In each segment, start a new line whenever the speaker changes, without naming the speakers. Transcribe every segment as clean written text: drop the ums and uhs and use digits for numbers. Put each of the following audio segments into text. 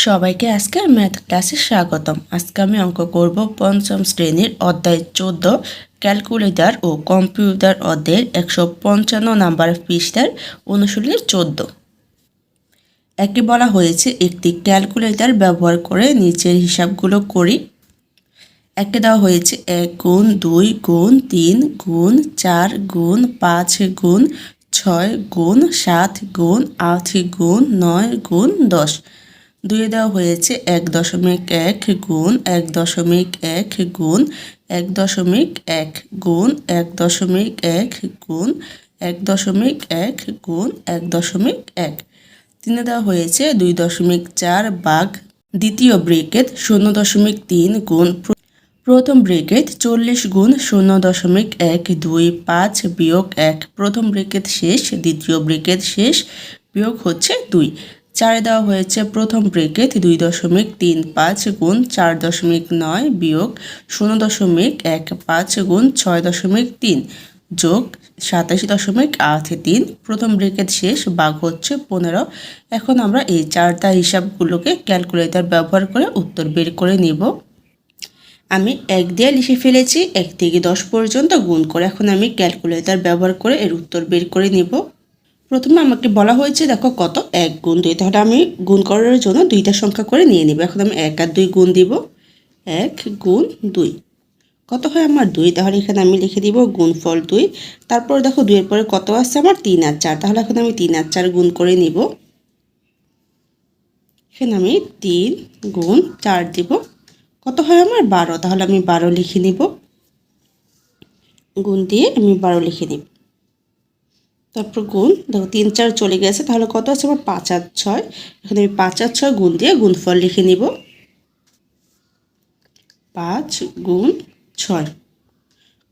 সবাইকে আজকের ম্যাথ ক্লাসে স্বাগতম। আজকে আমি অঙ্ক করব পঞ্চম শ্রেণীর অধ্যায় 14 ক্যালকুলেটর ও কম্পিউটার অধ্যায়ের 155 নাম্বার পৃষ্ঠার অনুশীলনী 14। একে বলা হয়েছে একটি ক্যালকুলেটর ব্যবহার করে নিচের হিসাবগুলো করি। একে দেওয়া হয়েছে 1 গুণ 2 গুণ 3 গুণ 4 গুণ 5 গুণ 6 গুণ 7 গুণ 8 গুণ 9 গুণ 10। দুইয়ে দেওয়া হয়েছে 1.1 গুণ 1.1 গুণ 1.1 গুণ 1.1 গুণ 1.1 গুণ 1.1। তিনে দেওয়া হয়েছে 2.4 ভাগ দ্বিতীয় ব্রেকেট 0.3 গুণ প্রথম ব্রেকেট 40 গুণ 0.125 বিয়োগ 1। প্রথম ব্রেকেট শেষ, দ্বিতীয় ব্রেকেট শেষ, বিয়োগ হচ্ছে 2। 4 দেওয়া হয়েছে প্রথম ব্রেকেট 2.35 গুণ 4.9 বিয়োগ 0.15 গুণ 6.3 যোগ 27.83। প্রথম ব্রেকেট শেষ, ভাগ হচ্ছে 15। এখন আমরা এই চারটা হিসাবগুলোকে ক্যালকুলেটর ব্যবহার করে উত্তর বের করে নিব। আমি 1 দিয়ে লিখে ফেলেছি, 1 থেকে 10 পর্যন্ত গুণ করে। এখন আমি ক্যালকুলেটর ব্যবহার করে এর উত্তর বের করে নিব। প্রথমে আমাকে বলা হয়েছে দেখো কত 1 গুণ 2, তাহলে আমি গুণ করার জন্য দুইটা সংখ্যা করে নিয়ে নিব। এখন আমি 1 আর 2 গুণ দিব। 1 গুণ 2 কত হয় আমার 2, তাহলে এখানে আমি লিখে দিব গুণফল 2। তারপর দেখো 2 এর পরে কত আছে আমার 3 আর 4, তাহলে এখন আমি 3 আর 4 গুণ করে নিব। এখানে আমি 3 গুণ 4 দিব, কত হয় আমার 12, তাহলে আমি 12 লিখে নিব। গুণ দিয়ে আমি 12 লিখে নিব। তারপর গুণ, দেখো 3 4 চলে গেছে, তাহলে কত আছে আমার 5 আর 6। এখানে আমি 5 আর 6 গুণ দিয়ে গুণফল লিখে নিব। 5 গুণ 6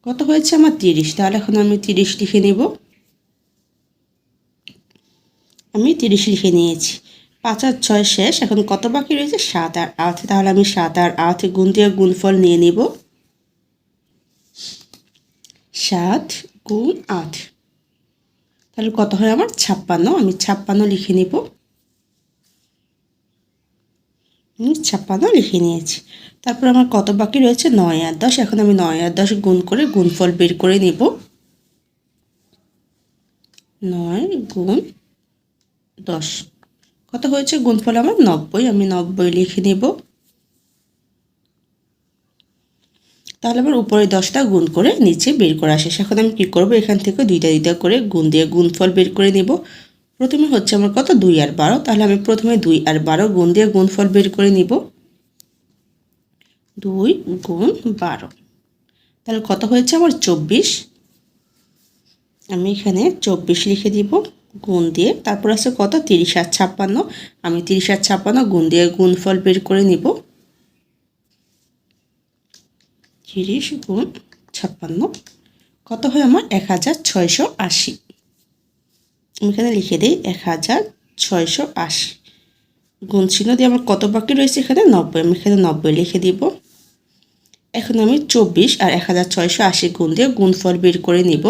কত হয়েছে আমার 30, তাহলে এখন আমি 30 লিখে নেব। আমি 30 লিখে নিয়েছি। 5 আর 6 শেষ, এখন কত বাকি রয়েছে 7 আর 8, তাহলে আমি 7 আর 8 গুণ দিয়ে গুণফল নিয়ে নিব। 7 গুণ 8 তাহলে কত হয় আমার 56, আমি 56 লিখে নিব। 56 লিখে নিয়েছি। তারপর আমার কত বাকি রয়েছে 9 আর 10, এখন আমি 9 আর 10 গুণ করে গুণফল বের করে নিব। 9 গুণ 10 কত হয়েছে গুণফল আমার 90, আমি 90 লিখে নেব। তাহলে আমার উপরে 10টা গুণ করে নিচে বের করা শেষ। এখন আমি কি করব, এখান থেকে দুইটা করে গুণ দিয়ে গুণফল বের করে নেব। প্রথমে হচ্ছে আমার কত 2 আর 12, তাহলে আমি প্রথমে 2 আর 12 গুণ দিয়ে গুণফল বের করে নিব। 2 গুণ 12 তাহলে কত হয়েছে আমার 24, আমি এখানে 24 লিখে দিব গুণ দিয়ে। তারপর আছে কত 30 আর 56, আমি 30 আর 56 গুণ দিয়ে গুণফল বের করে নিব। 30 গুণ 56 কত হয় আমার 1680। আমি এখানে লিখে দিই 1680। গুণ চিহ্ন দিয়ে আমার কত বাকি রয়েছে এখানে 90, আমি এখানে 90 লিখে দিব। এখন আমি 24 আর 1680 গুণ দিয়ে গুণফল বের করে নিব।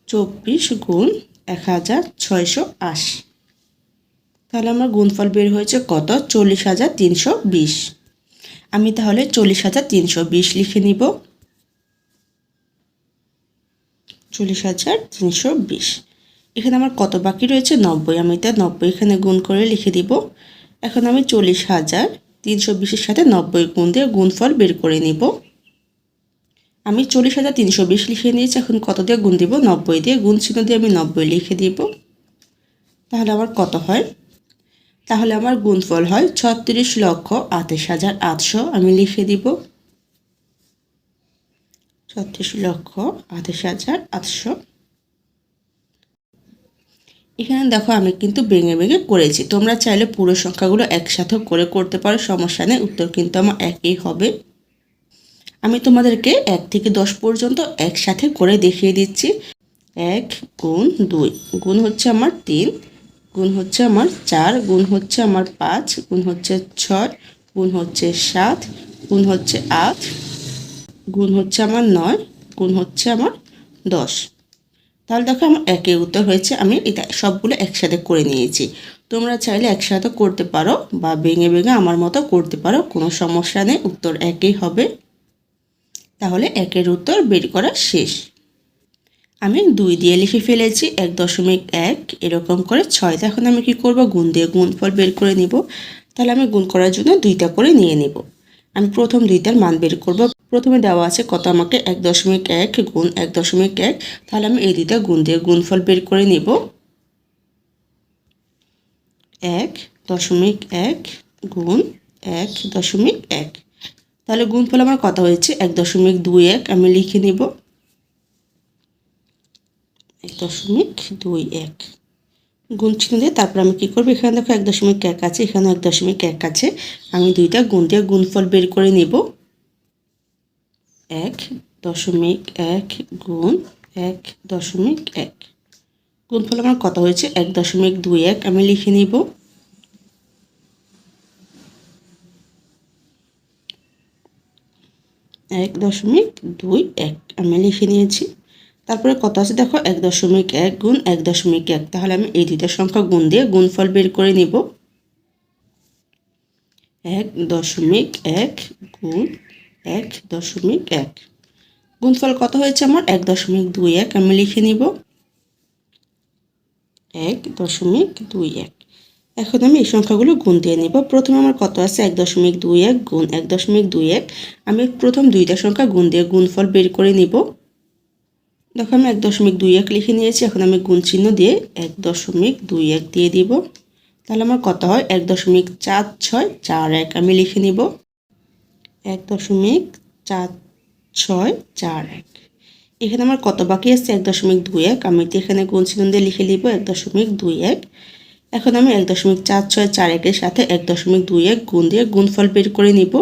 24 গুণ 1680, তাহলে আমার গুণফল বের হয়েছে কত 40,320। আমি তাহলে 40,320 লিখে নিব। 40,320, এখানে আমার কত বাকি রয়েছে 90, আমি এটা 90 এখানে গুণ করে লিখে দিব। এখন আমি 40,320 সাথে 90 গুণ দিয়ে গুণফল বের করে নিব। আমি 40,320 লিখে নিয়েছি। এখন কত দিয়ে গুণ দিব 90 দিয়ে, গুণ চিহ্ন দিয়ে আমি 90 লিখে দিব। তাহলে আমার কত হয়, তাহলে আমার গুণফল হয় 36,28,800, আমি লিখে দিব 36,28,800। এখানে দেখো আমি কিন্তু ভেঙে ভেঙে করেছি, তোমরা চাইলে পুরো সংখ্যাগুলো একসাথে করে করতে পারো, সমস্যা নেই, উত্তর কিন্তু আমার একই হবে। আমি তোমাদেরকে 1 থেকে 10 পর্যন্ত একসাথে করে দেখিয়ে দিচ্ছি। 1 গুণ 2 গুণ হচ্ছে আমার 3, গুণ হচ্ছে আমার 4, গুণ হচ্ছে আমার 5, গুণ হচ্ছে 6, গুণ হচ্ছে 7, গুণ হচ্ছে 8, গুণ হচ্ছে আমার 9, গুণ হচ্ছে আমার 10। তাহলে দেখো আমার একের উত্তর হয়েছে। আমি এটা সবগুলো একসাথে করে নিয়েছি। তোমরা চাইলে একসাথে করতে পারো বা ভেঙে ভেঙে আমার মতো করতে পারো, কোনো সমস্যা নেই, উত্তর একই হবে। তাহলে একের উত্তর বের করা শেষ। আমি 2 দিয়ে লিখে ফেলেছি, 1.1 এরকম করে 6। এখন আমি কি করব, গুণ দিয়ে গুণফল বের করে নিব। তাহলে আমি গুণ করার জন্য 2টা করে নিয়ে নেব। আমি প্রথম 2টার মান বের করব। প্রথমে দেওয়া আছে কত, আমাকে 1.1 গুণ 1.1। তাহলে আমি এই 2টা গুণ দিয়ে গুণফল বের করে নিব। 1.1 গুণ 1.1। তাহলে গুণফল আমার কত হয়েছে, 1.21। আমি লিখে নিব 1.21 গুণ চিহ্ন দিয়ে তারপর আমি কি করব, এখানে দেখো 1.1 আছে, এখানে 1.1 আছে। আমি 2টা গুণ দিয়ে গুণফল বের করে নিব। 1.1 গুণ 1.1 গুণফল আমার কত হয়েছে, 1.21। আমি লিখে নিব 1.21 আমি লিখে নিয়েছি। তারপরে কত আছে দেখো, 1.1 গুণ 1.1। তাহলে আমি এই 2টা সংখ্যা গুণ দিয়ে গুণফল বের করে নিব। 1.1 গুণ 1.1 গুণফল কত হয়েছে আমার, 1.21। আমি লিখে নিব 1.21। এখন আমি এই সংখ্যাগুলো গুণ দিয়ে নিব। প্রথমে আমার কত আছে, 1.21 গুণ 1.21। আমি প্রথম 2টা সংখ্যা গুণ দিয়ে গুণফল বের করে নিব। দেখো আমি 1.21 লিখে নিয়েছি। এখন আমি গুণ চিহ্ন দিয়ে 1.21 দিয়ে দিব। তাহলে আমার কত হয়, 1.4641। আমি লিখে নিব 1.4641। এখানে আমার কত বাকি আছে, 1.21। আমি তো এখানে গুণ চিহ্ন দিয়ে লিখে নিব 1.21। এখন আমি 1.4641 সাথে 1.21 গুণ দিয়ে গুণফল বের করে নিব।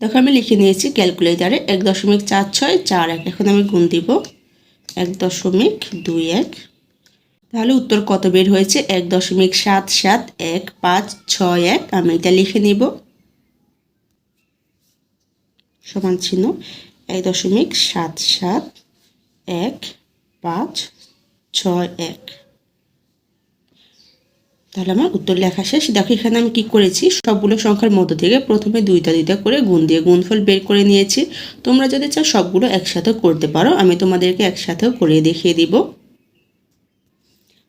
দেখো আমি লিখে নিয়েছি ক্যালকুলেটারে 1.4641। এখন আমি গুণ দিব 1.21। তাহলে উত্তর কত বের হয়েছে, 1.771561। আমি এটা লিখে নিব সমান চিহ্ন 1.771561। তাহলে আমার উত্তর লেখা শেষ। দেখো এখানে আমি কি করেছি, সবগুলো সংখ্যার মধ্য থেকে প্রথমে 2টা করে গুণ দিয়ে গুণফল বের করে নিয়েছি। তোমরা যদি চাও সবগুলো একসাথে করতে পারো, আমি তোমাদেরকে একসাথেও করে দেখিয়ে দিব।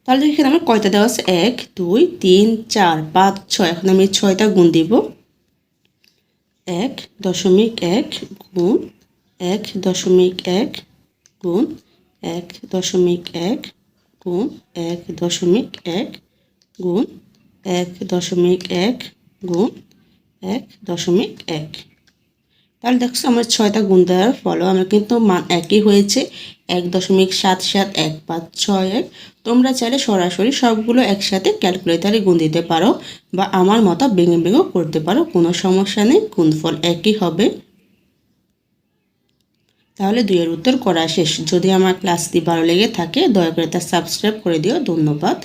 তাহলে এখানে আমার কয়টা দেওয়া আছে, 1 2 3 4 5 6। এখন আমি 6টা গুণ দিব। 1.1 গুণ 1.1 গুণ 1.1 গুণ 1.1 গুণ 1.1 গুণ 1.1। তাহলে দেখছো আমার 6টা গুণ দেওয়ার ফলে আমার কিন্তু মান একই হয়েছে, 1.771561। তোমরা চাইলে সরাসরি সবগুলো একসাথে ক্যালকুলেটারে গুণ দিতে পারো বা আমার মতো ভেঙে ভেঙেও করতে পারো, কোনো সমস্যা নেই, গুণফল একই হবে। তাহলে 2-এর উত্তর করা শেষ। যদি আমার ক্লাসটি ভালো লেগে থাকে দয়া করে তা সাবস্ক্রাইব করে দিও। ধন্যবাদ।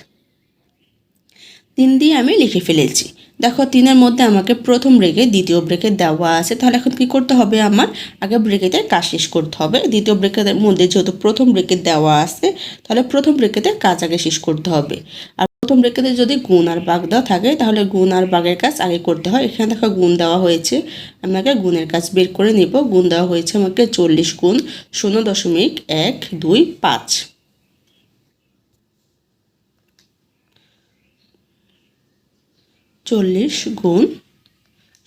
3 দিয়ে আমি লিখে ফেলেছি। দেখো 3-এর মধ্যে আমাকে প্রথম ব্রেকেট দ্বিতীয় ব্রেকেট দেওয়া আছে। তাহলে এখন কি করতে হবে, আমার আগে ব্রেকেটের কাজ শেষ করতে হবে। দ্বিতীয় ব্রেকেটের মধ্যে যেহেতু প্রথম ব্রেকেট দেওয়া আছে, তাহলে প্রথম ব্রেকেটের কাজ আগে শেষ করতে হবে। আর প্রথম ব্রেকেটে যদি গুণ আর ভাগ দেওয়া থাকে তাহলে গুণ আর ভাগের কাজ আগে করতে হয়। এখানে দেখো গুণ দেওয়া হয়েছে, আমাকে গুণের কাজ বের করে নিব। গুণ দেওয়া হয়েছে আমাকে 40 গুণ 0.125। 40 গুণ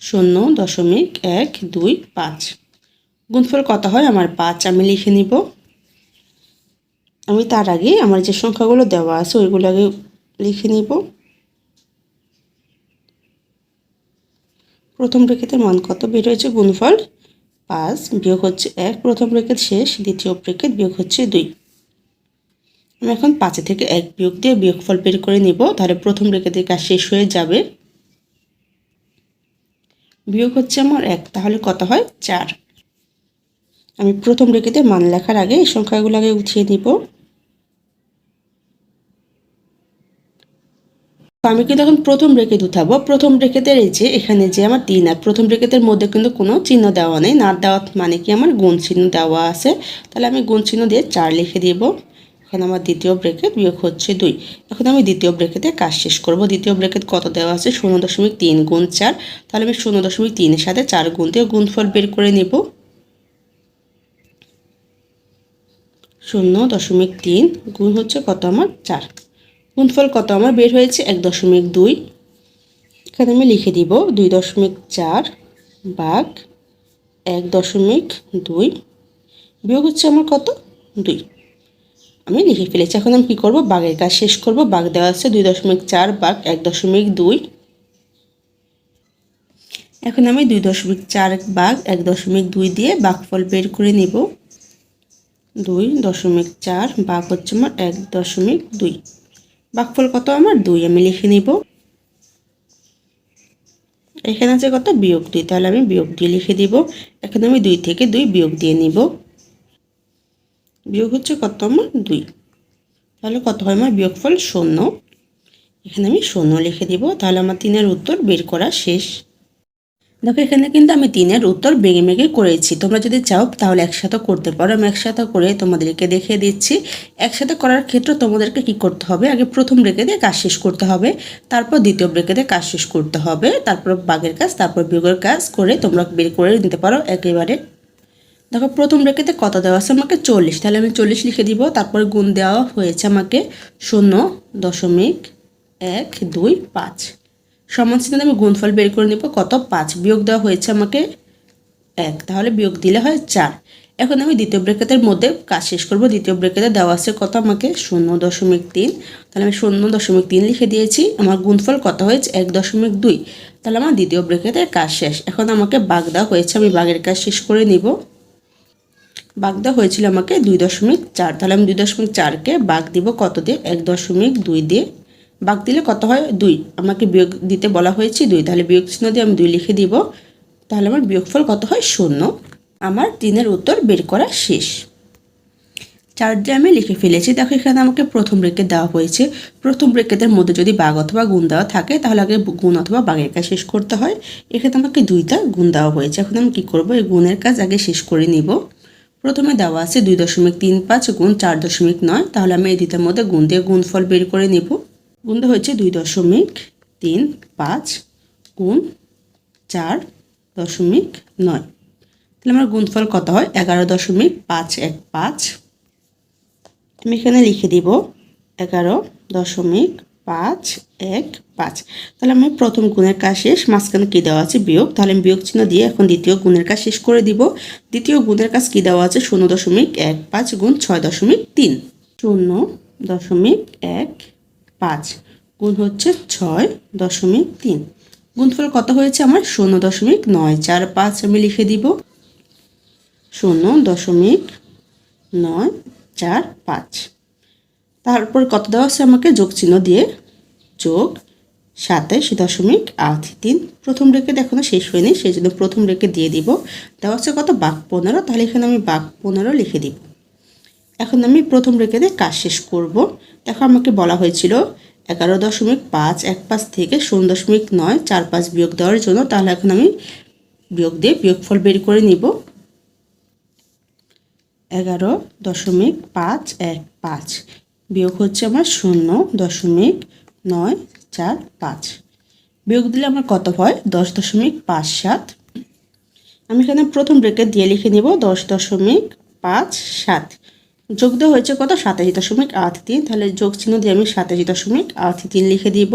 0.125। গুণফল কত হয় আমার 5। আমি লিখে নিব। আমি তার আগে আমার যে সংখ্যাগুলো দেওয়া আছে ওইগুলো আগে লিখে নিব। প্রথম ব্রেকেটের মান কত বের হয়েছে, গুণফল 5 বিয়োগ হচ্ছে 1। প্রথম ব্রেকেট শেষ, দ্বিতীয় ব্রেকেট বিয়োগ হচ্ছে 2। আমি এখন 5 থেকে 1 বিয়োগ দিয়ে বিয়োগফল বের করে নিব। তাহলে প্রথম ব্রেকেটের কাজ শেষ হয়ে যাবে। বিয়োগ হচ্ছে আমার 1, তাহলে কত হয় 4। আমি প্রথম ব্রেকেটের মান লেখার আগে এই সংখ্যাগুলো আগে উঠিয়ে নিব। আমি কিন্তু এখন প্রথম ব্রেকেট উঠাবো। প্রথম ব্রেকেটের এই যে এখানে যে আমার 3 আর প্রথম ব্রেকেটের মধ্যে কিন্তু কোনো চিহ্ন দেওয়া নেই, না দেওয়া মানে কি আমার গুণ চিহ্ন দেওয়া আছে। তাহলে আমি গুণ চিহ্ন দিয়ে 4 লিখে দিব। এখন আমার দ্বিতীয় ব্র্যাকেট বিয়োগ হচ্ছে 2। এখন আমি দ্বিতীয় ব্র্যাকেটে কাজ শেষ করব। দ্বিতীয় ব্র্যাকেট কত দেওয়া আছে 0.3 গুণ 4, তাহলে আমি 0.3 এর সাথে 4 গুণ দিয়ে গুণফল বের করে নেব। 0.3 গুণ হচ্ছে কত আমার 4, গুণফল কত আমার বের হয়েছে 1.2। এখানে আমি লিখে দিব 2.4 ভাগ 1.2 বিয়োগ হচ্ছে আমার কত 2। আমি লিখে ফেলেছি। এখন আমি কী করব, ভাগের কাজ শেষ করব। ভাগ দেওয়া আছে 2.4 ভাগ 1.2। এখন আমি 2.4 ভাগ 1.2 দিয়ে ভাগফল বের করে নেব। 2.4 ভাগ হচ্ছে আমার 1.2, ভাগফল কত আমার 2, আমি লিখে নিব। এখানে আছে কত বিয়োগ 2, তাহলে আমি বিয়োগ 2 লিখে দিব। এখন আমি 2 থেকে 2 বিয়োগ দিয়ে নিব। বিয়োগ হচ্ছে কত আমার 2, তাহলে কত হয় আমার বিয়োগফল 0। এখানে আমি 0 লিখে দিব। তাহলে আমার 3-এর উত্তর বের করা শেষ। দেখো এখানে কিন্তু আমি 3-এর উত্তর ভেঙে ভেঙে করেছি। তোমরা যদি চাও তাহলে একসাথে করতে পারো। আমি একসাথে করে তোমাদেরকে দেখিয়ে দিচ্ছি। একসাথে করার ক্ষেত্রে তোমাদেরকে কি করতে হবে, আগে প্রথম ব্রেকেটে কাজ শেষ করতে হবে, তারপর দ্বিতীয় ব্রেকেটে কাজ শেষ করতে হবে, তারপর ভাগের কাজ, তারপর বিয়োগের কাজ করে তোমরা বের করে নিতে পারো একেবারে। দেখো প্রথম ব্রেকেটে কত দেওয়া আছে আমাকে 40, তাহলে আমি 40 লিখে দিব। তারপর গুণ দেওয়া হয়েছে আমাকে 0.125 সমান চিহ্ন আমি গুণফল বের করে নেব কত 5, বিয়োগ দেওয়া হয়েছে আমাকে 1, তাহলে বিয়োগ দিলে হয় 4। এখন আমি দ্বিতীয় ব্রেকেটের মধ্যে কাজ শেষ করব। দ্বিতীয় ব্রেকেটে দেওয়া আছে কত আমাকে 0.3, তাহলে আমি 0.3 লিখে দিয়েছি। আমার গুণফল কত হয়েছে 1.2, তাহলে আমার দ্বিতীয় ব্রেকেটের কাজ শেষ। এখন আমাকে ভাগ দেওয়া হয়েছে, আমি ভাগের কাজ শেষ করে নিব। ভাগ দেওয়া হয়েছিল আমাকে 2.4, তাহলে আমি 2.4কে ভাগ দিব কত দিয়ে 1.2 দিয়ে। ভাগ দিলে কত হয় 2, আমাকে বিয়োগ দিতে বলা হয়েছে 2, তাহলে বিয়োগ চিহ্ন দিয়ে আমি 2 লিখে দিব। তাহলে আমার বিয়োগফল কত হয় 0। আমার 3-এর উত্তর বের করা শেষ। 4 দিয়ে আমি লিখে ফেলেছি। দেখো এখানে আমাকে প্রথম ব্রেকেট দেওয়া হয়েছে। প্রথম ব্রেকেটের মধ্যে যদি ভাগ অথবা গুণ দেওয়া থাকে তাহলে আগে গুণ অথবা ভাগের কাজ শেষ করতে হয়। এখানে আমাকে 2টা গুণ দেওয়া হয়েছে। এখন আমি কী করব, এই গুণের কাজ আগে শেষ করে নিব। প্রথমে দেওয়া আছে 2.35 গুণ 4.9, তাহলে আমি এই দুইটার মধ্যে গুণ দিয়ে গুণফল বের করে নিব। গুণটা হচ্ছে 2.35 গুণ 4.9, তাহলে আমার গুণফল কত হয় 11.515। আমি এখানে লিখে দিব 11.515। তাহলে আমি প্রথম গুণের কাজ শেষ, মাঝখানে কী দেওয়া আছে বিয়োগ, তাহলে আমি বিয়োগ চিহ্ন দিয়ে এখন দ্বিতীয় গুণের কাজ শেষ করে দিব। দ্বিতীয় গুণের কাজ কী দেওয়া আছে 0.15 গুণ 6.3, 0.15 গুণ হচ্ছে 6.3, গুণফল কত হয়েছে আমার 0.945, আমি লিখে দিব 0.945। তারপর কত দেওয়া আছে আমাকে যোগ চিহ্ন দিয়ে যোগ 27.83। প্রথম ব্রেকেট এখনো শেষ হয়নি, সেই জন্য প্রথম ব্রেকেট দিয়ে দিব। দেওয়া আছে কত ভাগ 15, তাহলে এখানে আমি ভাগ 15 লিখে দিব। এখন আমি প্রথম ব্রেকেটে কাজ শেষ করব। দেখো আমাকে বলা হয়েছিল 11.515 থেকে 0.945 বিয়োগ দেওয়ার জন্য, তাহলে এখন আমি বিয়োগ দিয়ে বিয়োগফল বের করে নিব। 11.515 বিয়োগ হচ্ছে আমার 0.945, বিয়োগ দিলে আমার কত হয় 10.57। আমি এখানে প্রথম ব্রেকেট দিয়ে লিখে নিব 10.57, যোগ দেওয়া হয়েছে কত 27.83, তাহলে যোগ চিহ্ন দিয়ে আমি 27.83 লিখে দিব।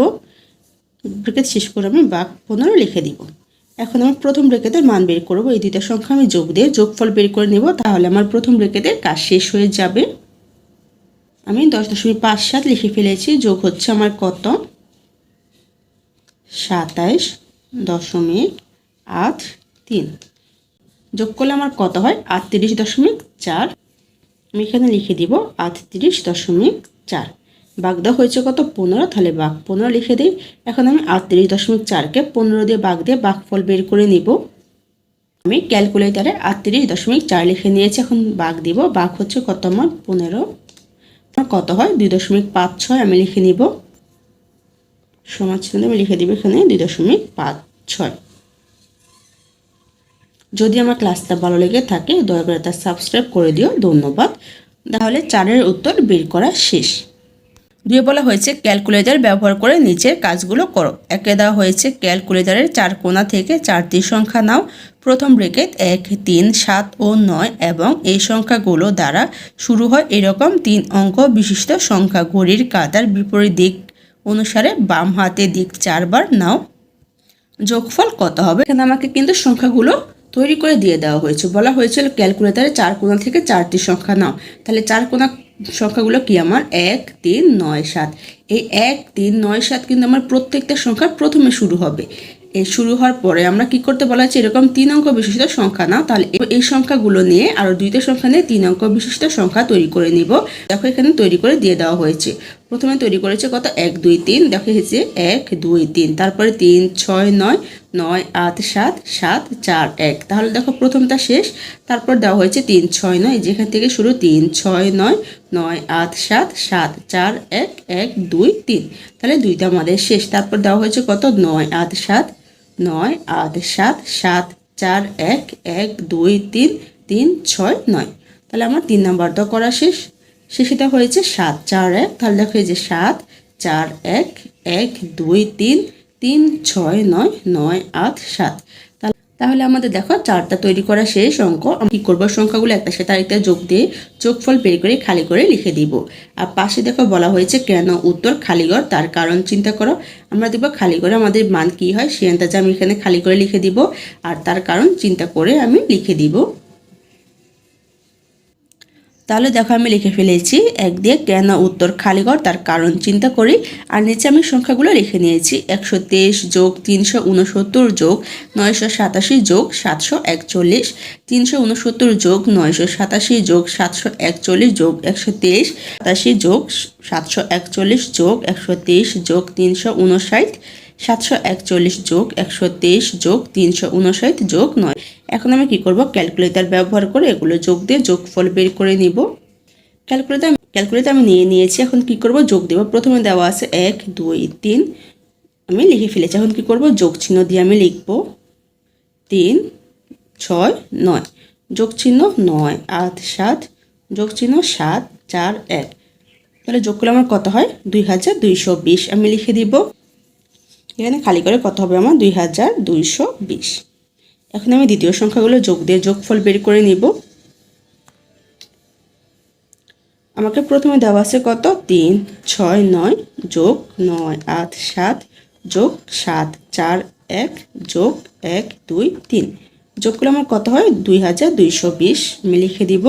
ব্রেকেট শেষ করে আমি ভাগ 15 লিখে দিব। এখন আমি প্রথম ব্রেকেটের মান বের করব। এই দুইটা সংখ্যা আমি যোগ দিয়ে যোগফল বের করে নেব, তাহলে আমার প্রথম ব্রেকেটের কাজ শেষ হয়ে যাবে। আমি 10.57 লিখে ফেলেছি। যোগ হচ্ছে আমার কত 27.83, যোগ করলে আমার কত হয় 38.4, আমি এখানে লিখে দিব 38.4। ভাগ দেওয়া হয়েছে কত 15, তাহলে ভাগ 15 লিখে দিই। এখন আমি 38.4কে 15 দিয়ে ভাগ দিয়ে ভাগফল বের করে নিব। আমি ক্যালকুলেটারে 38.4 লিখে নিয়েছি। এখন ভাগ দিব, ভাগ হচ্ছে কত আমার 15, কত হয় 2.56, আমি লিখে নিব। সমান চিহ্ন আমি লিখে দিব এখানে 2.56। যদি আমার ক্লাসটা ভালো লেগে থাকে দয়া করে তা সাবস্ক্রাইব করে দিও। ধন্যবাদ। তাহলে 4-এর উত্তর বের করা শেষ। 2 বলা হয়েছে ক্যালকুলেটর ব্যবহার করে নিচের কাজগুলো করো। 1 দেওয়া হয়েছে ক্যালকুলেটরের 4 কোণা থেকে 4টি সংখ্যা নাও। প্রথম ব্র্যাকেট 1, 3, 7 ও 9 এবং এই সংখ্যাগুলো দ্বারা শুরু হয় এরকম 3 অঙ্ক বিশিষ্ট সংখ্যা ঘড়ির কাঁটার বিপরীত দিক অনুসারে বাম হাতের দিক 4 বার নাও। যোগফল কত হবে? এখানে আমাকে কিন্তু সংখ্যাগুলো তৈরি করে দিয়ে দেওয়া হয়েছে। বলা হয়েছিল ক্যালকুলেটরে 4 কোণা থেকে 4টি সংখ্যা নাও। তাহলে 4 কোণা সংখ্যাগুলো কি আমার 1, 3, 9, 7। এই 1, 3, 9, 7 কিন্তু আমার প্রত্যেকটা সংখ্যা প্রথমে শুরু হবে। এই শুরু হওয়ার পরে আমরা কি করতে বলা হচ্ছে এরকম 3 অঙ্ক বিশিষ্ট সংখ্যা নাও। তাহলে এই সংখ্যাগুলো নিয়ে আরও 2টা সংখ্যা নিয়ে 3 অঙ্ক বিশিষ্ট সংখ্যা তৈরি করে নিব। দেখো এখানে তৈরি করে দিয়ে দেওয়া হয়েছে। প্রথমে তৈরি করেছে কত 1, 2, 3। দেখো হয়েছে 1, 2, 3, তারপরে 3, 6, 9, 9, 8, 7, 7, 4, 1। তাহলে দেখো প্রথমটা শেষ। তারপর দেওয়া হয়েছে 3, 6, 9, যেখান থেকে শুরু 3, 6, 9, 9, 8, 7, 7, 4, 1, 1, 2, 3। তাহলে 2টা আমাদের শেষ। তারপর দেওয়া হয়েছে কত 9, 8, 7, 9, 8, 7, 7, 4, 1, 1, 2, 3, 3, 6, 9। তাহলে আমার 3 নাম্বারটা করা শেষ। শেষেটা হয়েছে 7, 4, 1। তাহলে দেখো এই যে 7, 4, 1, 1, 2, 3, 3, 6, 9, 9, 8, 7। তাহলে আমাদের দেখো 4টা তৈরি করা শেষ অঙ্ক। আমি কি করবো সংখ্যাগুলো একটা সাথে আরেকটা যোগ দিয়ে যোগফল বের করে খালি করে লিখে দিব। আর পাশে দেখো বলা হয়েছে কেন উত্তর খালি ঘর তার কারণ চিন্তা করো। আমরা দেখব খালি ঘরে আমাদের মান কি হয় সেই আন্দাজে আমি এখানে খালি করে লিখে দিব আর তার কারণ চিন্তা করে আমি লিখে দিব। তাহলে দেখো আমি লিখে ফেলেছি 1 দিয়ে কেন উত্তর খালি ঘর তার কারণ চিন্তা করি। আর নিচে আমি সংখ্যাগুলো লিখে নিয়েছি 123 যোগ 369 যোগ 987 যোগ 741, 369 যোগ 987 যোগ 741 যোগ 123, 87 যোগ 741 যোগ 123 যোগ 359, 741 যোগ 123 যোগ 359 যোগ 9। এখন আমি কি করব ক্যালকুলেটর ব্যবহার করে এগুলো যোগ দিয়ে যোগফল বের করে নিব। ক্যালকুলেটর আমি নিয়েছি। এখন কি করব যোগ দেব। প্রথমে দেওয়া আছে 1, 2, 3 আমি লিখে ফেলেছি। এখন কি করব যোগ চিহ্ন দিয়ে আমি লিখব 3, 6, 9 যোগ চিহ্ন 9, 8, 7 যোগ চিহ্ন 7, 4, 1। তাহলে যোগ করলে আমার কত হয় 2220 আমি লিখে দিব। এখানে খালি করে কত হবে আমার 2220। এখন আমি দ্বিতীয় সংখ্যাগুলো যোগ দিয়ে যোগফল বের করে নিব। আমাকে প্রথমে দেওয়া আছে কত 3, 6, 9 যোগ 9, 8, 7 যোগ 7, 4, 1 যোগ 1, 2, 3 যোগ করলে আমার কত হয় 2220 আমি লিখে দিব।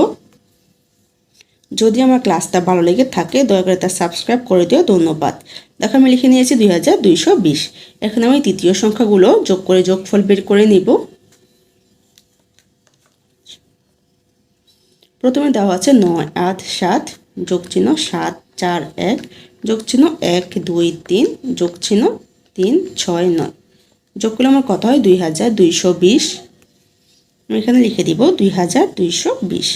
যদি আমার ক্লাসটা ভালো লেগে থাকে দয়া করে তা সাবস্ক্রাইব করে দিও। ধন্যবাদ। দেখো আমি লিখে নিয়েছি 2220। এখন আমি তৃতীয় সংখ্যাগুলো যোগ করে যোগফল বের করে নিব। প্রথমে দেওয়া আছে 9, 8, 7 যোগ চিহ্ন 7, 4, 1 যোগ চিহ্ন 1, 2, 3 যোগ চিহ্ন 3, 6, 9 যোগ করলে আমার কত হয় 2220। আমি এখানে লিখে দিব 2220।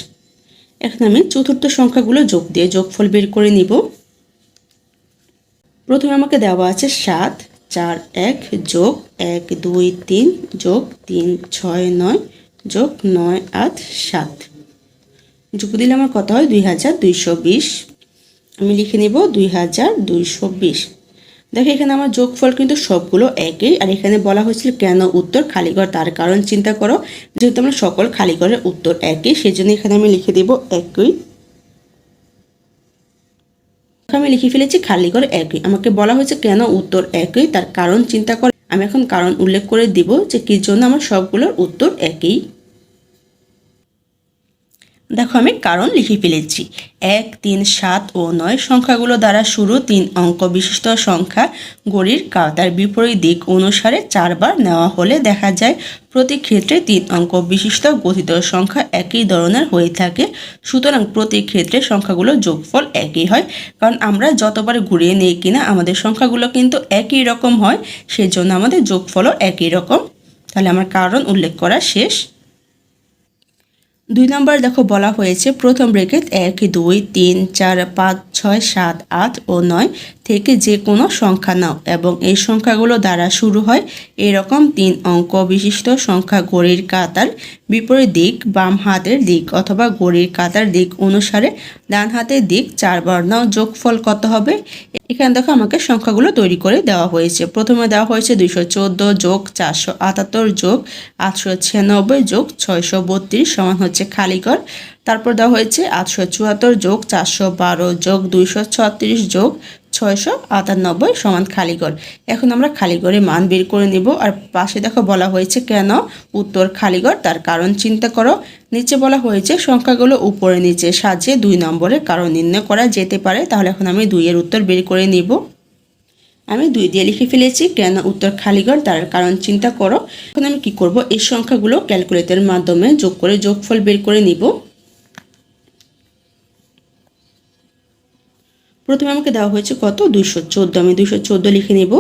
এখন আমি চতুর্থ সংখ্যাগুলো যোগ দিয়ে যোগফল বের করে নিব। প্রথমে আমাকে দেওয়া আছে 7, 4, 1 যোগ 1, 2, 3 যোগ 3, 6, 9 যোগ 9, 8, 7 যোগ দিলে আমার কত হয় 2220। আমি লিখে নিব 2220। দেখো এখানে আমার যোগফল কিন্তু সবগুলো একই। আর এখানে বলা হয়েছিল কেন উত্তর খালি ঘর তার কারণ চিন্তা করো। যেহেতু আমরা সকল খালি ঘরের উত্তর একই সেজন্য এখানে আমি লিখে দিব একই। আমি লিখে ফেলেছি খালি ঘর একই। আমাকে বলা হয়েছে কেন উত্তর একই তার কারণ চিন্তা করো। আমি এখন কারণ উল্লেখ করে দিব যে কি জন্য আমার সবগুলোর উত্তর একই। দেখো আমি কারণ লিখে ফেলেছি 1, 3, 7 ও 9 সংখ্যাগুলো দ্বারা শুরু 3 অঙ্ক বিশিষ্ট সংখ্যা ঘড়ির কাঁটার বিপরীত দিক অনুসারে 4 বার নেওয়া হলে দেখা যায় প্রতি ক্ষেত্রে 3 অঙ্ক বিশিষ্ট গঠিত সংখ্যা একই ধরনের হয়ে থাকে। সুতরাং প্রতি ক্ষেত্রে সংখ্যাগুলো যোগফল একই হয়। কারণ আমরা যতবার ঘুরিয়ে নিই কিনা আমাদের সংখ্যাগুলো কিন্তু একই রকম হয়, সেজন্য আমাদের যোগফলও একই রকম। তাহলে আমার কারণ উল্লেখ করা শেষ। 2 নম্বর দেখো বলা হয়েছে প্রথম ব্র্যাকেট 1, 2, 3, 4, 5, 6, 7, 8 ও 9 থেকে যে কোনো সংখ্যা নাও এবং এই সংখ্যাগুলো দ্বারা শুরু হয় এরকম 3 অঙ্ক বিশিষ্ট সংখ্যা ঘড়ির কাঁটার বিপরীত দিক বাম হাতের দিক অথবা ঘড়ির কাঁটার দিক অনুসারে ডান হাতের দিক 4 বার নাও। যোগফল কত হবে? এখানে দেখো আমাকে সংখ্যাগুলো তৈরি করে দেওয়া হয়েছে। প্রথমে দেওয়া হয়েছে 214 যোগ 478 যোগ 896 যোগ 632 সমান হচ্ছে খালিঘর। তারপর দেওয়া হয়েছে 874 যোগ 412 যোগ 236 যোগ 698 সমান খালিঘর। এখন আমরা খালিঘরের মান বের করে নিব। আর পাশে দেখো বলা হয়েছে কেন উত্তর খালিঘর তার কারণ চিন্তা করো। নিচে বলা হয়েছে সংখ্যাগুলো উপরে নিচে সাজিয়ে 2 নম্বরের কারণ নির্ণয় করা যেতে পারে। তাহলে এখন আমি 2 এর উত্তর বের করে নিব। আমি 2 দিয়ে লিখে ফেলেছি কেন উত্তর খালিঘর তার কারণ চিন্তা করো। এখন আমি কি করব, এই সংখ্যাগুলো ক্যালকুলেটরের মাধ্যমে যোগ করে যোগফল বের করে নিব। প্রথমে আমাকে দেওয়া হয়েছে কত? 214। আমি 214 লিখে নিব।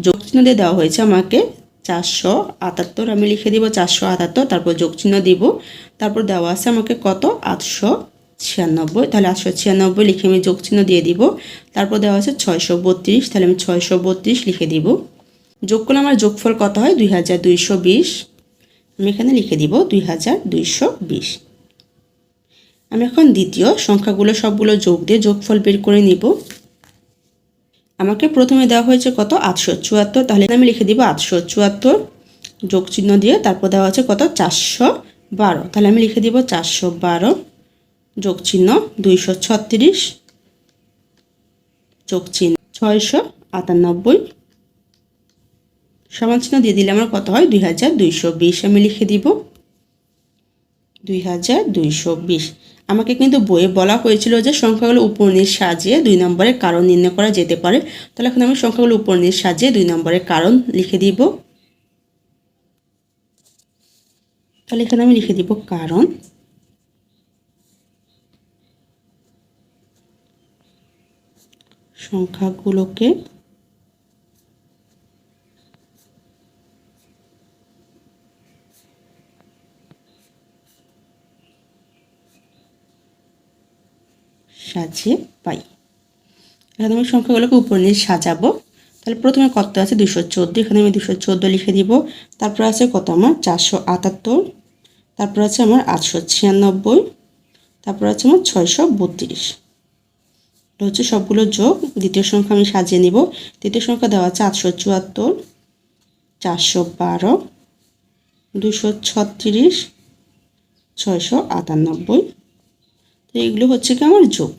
যোগ চিহ্ন দিয়ে দেওয়া হয়েছে আমাকে 478। আমি লিখে দিব 478, তারপর যোগ চিহ্ন দিব। তারপর দেওয়া আছে আমাকে কত? 896। তাহলে 896 লিখে আমি যোগ চিহ্ন দিয়ে দিব। তারপর দেওয়া আছে 632, তাহলে আমি 632 লিখে দিব। যোগ করলে আমার যোগফল কত হয়? 2220। আমি এখানে লিখে দিব 2220। আমি এখন দ্বিতীয় সংখ্যাগুলো সবগুলো যোগ দিয়ে যোগফল বের করে নিব। আমাকে প্রথমে দেওয়া হয়েছে কত? 874। তাহলে আমি লিখে দিব 874 যোগ চিহ্ন দিয়ে। তারপর দেওয়া আছে কত? 412। তাহলে আমি লিখে দিব 412 যোগ চিহ্ন 236 যোগ চিহ্ন 698 সমান চিহ্ন দিয়ে দিলে আমার কত হয়? 2220। আমি লিখে দিব 2220। আমাকে কিন্তু বইয়ে বলা হয়েছিল যে সংখ্যাগুলো উপর নিচ সাজিয়ে 2 নম্বরের কারণ নির্ণয় করা যেতে পারে। তাহলে এখন আমি সংখ্যাগুলো উপর নিচ সাজিয়ে 2 নম্বরের কারণ লিখে দিব। তাহলে এখানে আমি লিখে দিব কারণ। সংখ্যাগুলোকে সাজিয়ে পাই। এখানে আমি সংখ্যাগুলোকে উপর নিচ সাজাবো। তাহলে প্রথমে কত আছে? 214। এখানে আমি 214 লিখে দিব। তারপর আছে কত আমার? 478। তারপর আছে আমার 896। তারপর আছে আমার 632। এটা হচ্ছে সবগুলো যোগ। দ্বিতীয় সংখ্যা আমি সাজিয়ে নিব। দ্বিতীয় সংখ্যা দেওয়া আছে 874, 412, 236, 698। তো এইগুলো হচ্ছে কি আমার যোগ।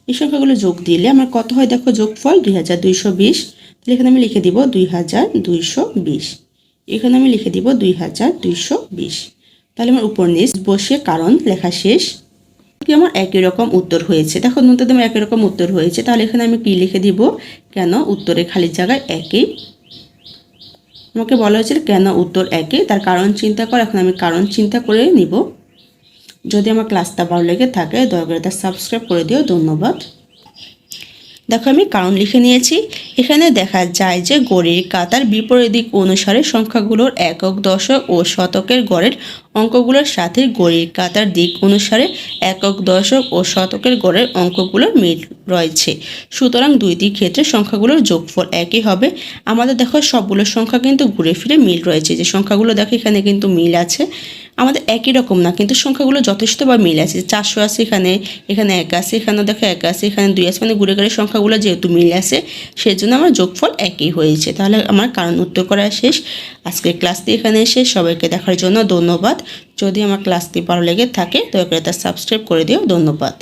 এই সংখ্যাগুলো যোগ দিলে আমার কত হয় দেখো যোগফল 2220। তাহলে এখানে আমি লিখে দিব 2220। এখানে আমি লিখে দিব 2220। তাহলে আমার উপর নিচ বসে কারণ লেখা শেষ। কি আমার একই রকম উত্তর হয়েছে। দেখো নতুন আমার একই রকম উত্তর হয়েছে। তাহলে এখানে আমি কি লিখে দিব? কেন উত্তরে খালি জায়গায় একই। আমাকে বলা হয়েছিল কেন উত্তর একই তার কারণ চিন্তা কর। এখন আমি কারণ চিন্তা করে নিব। যদি আমার ক্লাসটা ভালো লেগে থাকে দয়া করে তা সাবস্ক্রাইব করে দিও। ধন্যবাদ। দেখো আমি কারণ লিখে নিয়েছি। এখানে দেখা যায় যে ঘড়ির কাঁটার বিপরীত দিক অনুসারে সংখ্যাগুলোর একক, দশক ও শতকের গড়ের অঙ্কগুলোর সাথে ঘড়ির কাঁটার দিক অনুসারে একক, দশক ও শতকের গড়ের অঙ্কগুলোর মিল রয়েছে। সুতরাং দুইটি ক্ষেত্রে সংখ্যাগুলোর যোগফল একই হবে। আমাদের দেখো সবগুলো সংখ্যা কিন্তু ঘুরে ফিরে মিল রয়েছে। যে সংখ্যাগুলো দেখো এখানে কিন্তু মিল আছে। আমাদের একই রকম না কিন্তু সংখ্যাগুলো যথেষ্ট বা মিল আছে। 400 আছে এখানে, এখানে 1 আছে, এখানে দেখো 1 আছে, এখানে 2 আছে, মানে ঘুরে ঘুরে সংখ্যাগুলো যেহেতু মিল আছে সেজন্য আমার যোগফল একই হয়েছে। তাহলে আমার কারণ উত্তর করা শেষ। আজকের ক্লাসটি এখানে শেষ। সবাইকে দেখার জন্য ধন্যবাদ। যদি আমার ক্লাসটি ভালো লেগে থাকে দয়া করে তা সাবস্ক্রাইব করে দিও। ধন্যবাদ।